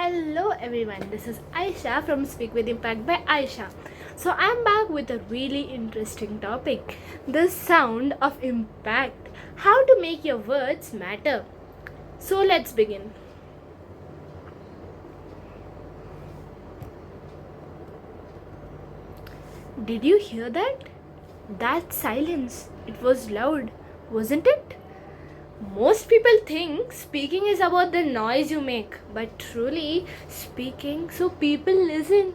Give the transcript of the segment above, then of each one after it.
Hello everyone, this is Aisha from Speak with Impact by Aisha. So I'm back with a really interesting topic, the sound of impact, how to make your words matter. So let's begin. Did you hear that? That silence, it was loud, wasn't it? Most people think speaking is about the noise you make, but truly speaking so people listen,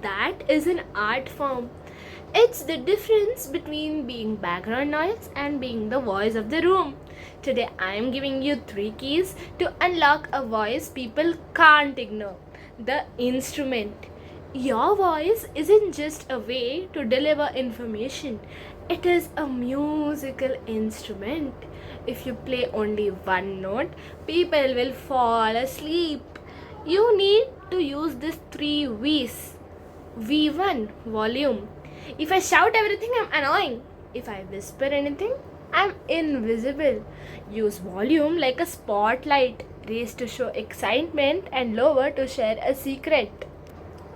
that is an art form. It's the difference between being background noise and being the voice of the room. Today I am giving you 3 keys to unlock a voice people can't ignore. The instrument. Your voice isn't just a way to deliver information, it is a musical instrument. If you play only one note, people will fall asleep. You need to use these 3 V's. V1, volume. If I shout everything, I'm annoying. If I whisper anything, I'm invisible. Use volume like a spotlight. Raise to show excitement and lower to share a secret.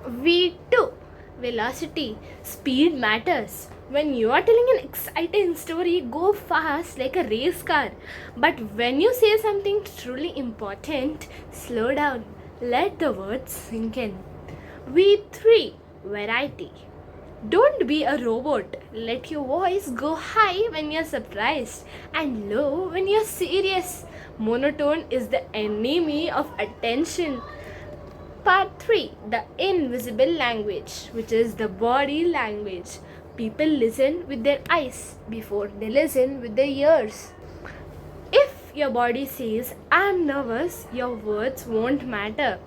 V2, velocity. Speed matters. When you are telling an exciting story, go fast like a race car. But when you say something truly important, slow down. Let the words sink in. V3, variety. Don't be a robot. Let your voice go high when you're surprised and low when you're serious. Monotone is the enemy of attention. Part 3, the invisible language, which is the body language. People listen with their eyes before they listen with their ears. If your body says, I'm nervous, your words won't matter.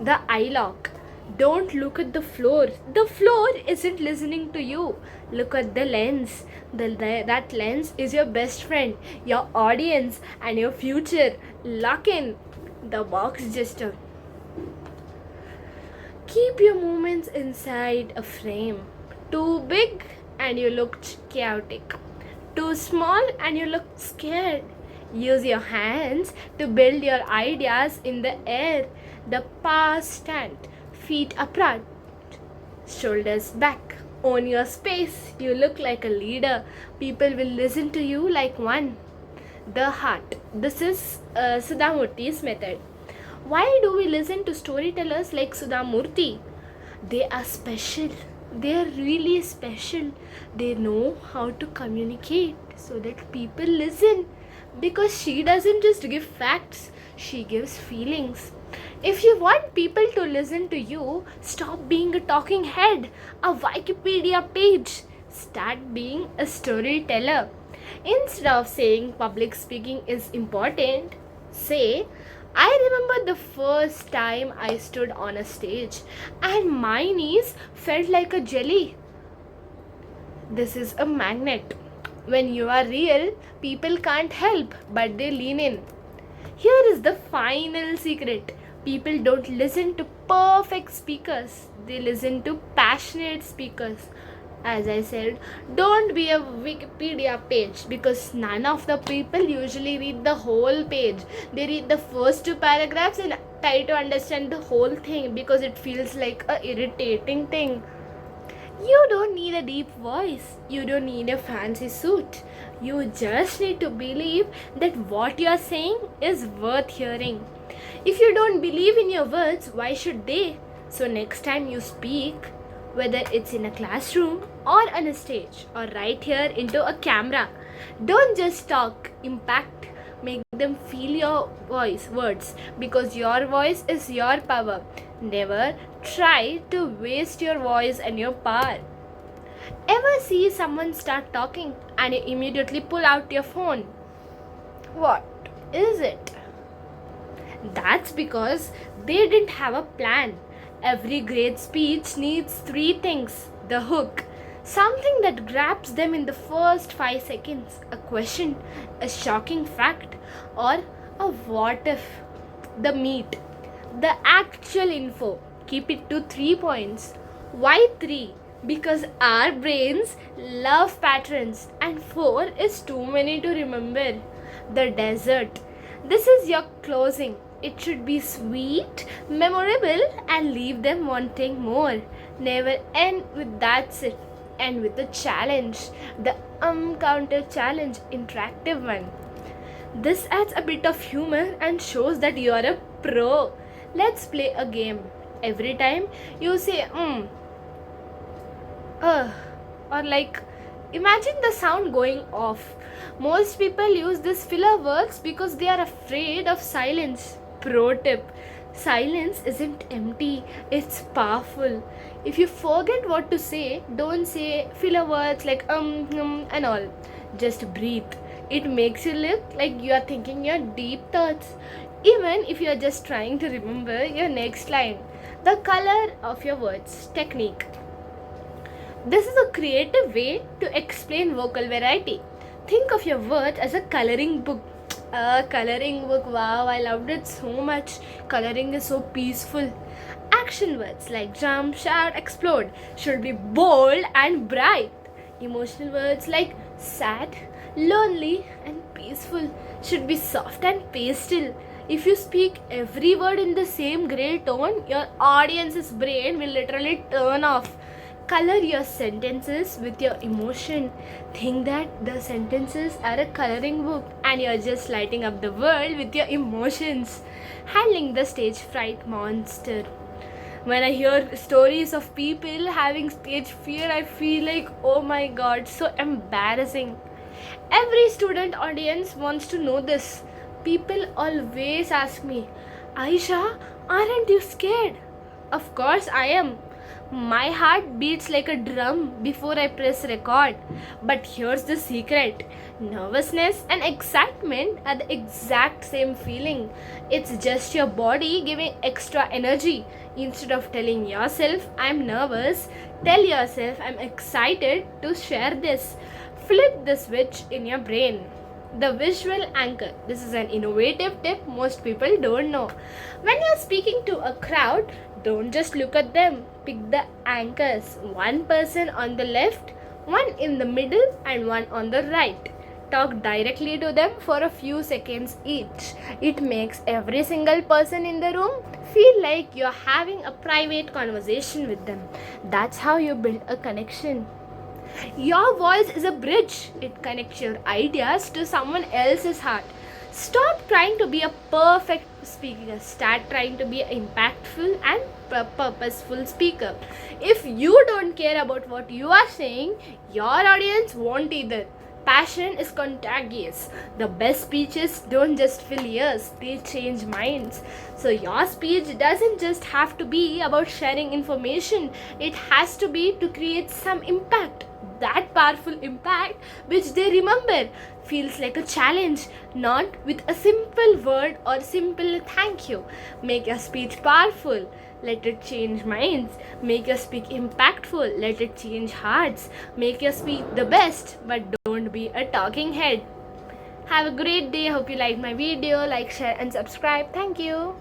The eye lock. Don't look at the floor. The floor isn't listening to you. Look at the lens. That lens is your best friend, your audience, and your future. Lock in. The box gesture. Keep your movements inside a frame. Too big and you look chaotic. Too small and you look scared. Use your hands to build your ideas in the air. The pause stand. Feet upright. Shoulders back. Own your space. You look like a leader. People will listen to you like one. The heart. This is Sudha Murthy's method. Why do we listen to storytellers like Sudha Murthy? They are special. They are really special. They know how to communicate so that people listen. Because she doesn't just give facts, she gives feelings. If you want people to listen to you, stop being a talking head, a Wikipedia page. Start being a storyteller. Instead of saying public speaking is important, say, I remember the first time I stood on a stage and my knees felt like a jelly. This is a magnet. When you are real, people can't help but they lean in. Here is the final secret. People don't listen to perfect speakers, they listen to passionate speakers. As I said, don't be a Wikipedia page because none of the people usually read the whole page. They read the first 2 paragraphs and try to understand the whole thing because it feels like a irritating thing. You don't need a deep voice. You don't need a fancy suit. You just need to believe that what you are saying is worth hearing. If you don't believe in your words, why should they? So next time you speak, whether it's in a classroom or on a stage or right here into a camera, don't just talk, impact. Make them feel your words, because your voice is your power. Never try to waste your voice and your power. Ever see someone start talking and you immediately pull out your phone? What is it? That's because they didn't have a plan. Every great speech needs 3 things. The hook, something that grabs them in the first 5 seconds. A question, a shocking fact, or a what if. The meat, the actual info. Keep it to 3 points. Why 3? Because our brains love patterns and 4 is too many to remember. The desert. This is your closing. It should be sweet, memorable, and leave them wanting more. Never end with that's it. End with a challenge. The counter challenge, interactive one. This adds a bit of humor and shows that you are a pro. Let's play a game. Every time you say uh, or like, imagine the sound going off. Most people use this filler words because they are afraid of silence. Pro tip: silence isn't empty, it's powerful. If you forget what to say, don't say filler words like and all. Just breathe. It makes you look like you are thinking your deep thoughts, even if you are just trying to remember your next line. The color of your words technique. This is a creative way to explain vocal variety. Think of your words as a coloring book. A coloring book, wow, I loved it so much. Coloring is so peaceful. Action words like jump, shout, explode should be bold and bright. Emotional words like sad, lonely, and peaceful should be soft and pastel. If you speak every word in the same grey tone, your audience's brain will literally turn off. Color your sentences with your emotion. Think that the sentences are a coloring book and you're just lighting up the world with your emotions. Handling the stage fright monster. When I hear stories of people having stage fear, I feel like, oh my god, so embarrassing. Every student audience wants to know this. People always ask me, Aisha, aren't you scared? Of course I am. My heart beats like a drum before I press record. But here's the secret: nervousness and excitement are the exact same feeling. It's just your body giving extra energy. Instead of telling yourself, I'm nervous, tell yourself, I'm excited to share this. Flip the switch in your brain. The visual anchor. This is an innovative tip most people don't know. When you're speaking to a crowd, don't just look at them. Pick the anchors. One person on the left, one in the middle, and one on the right. Talk directly to them for a few seconds each. It makes every single person in the room feel like you're having a private conversation with them. That's how you build a connection. Your voice is a bridge. It connects your ideas to someone else's heart. Stop trying to be a perfect speaker. Start trying to be an impactful and purposeful speaker. If you don't care about what you are saying, your audience won't either. Passion is contagious. The best speeches don't just fill ears, they change minds. So, your speech doesn't just have to be about sharing information, it has to be to create some impact. That powerful impact which they remember feels like a challenge, not with a simple word or simple thank you. Make your speech powerful. Let it change minds. Make your speech impactful. Let it change hearts. Make your speech the best, but don't be a talking head. Have a great day. Hope you liked my video. Like, share, and subscribe. Thank you.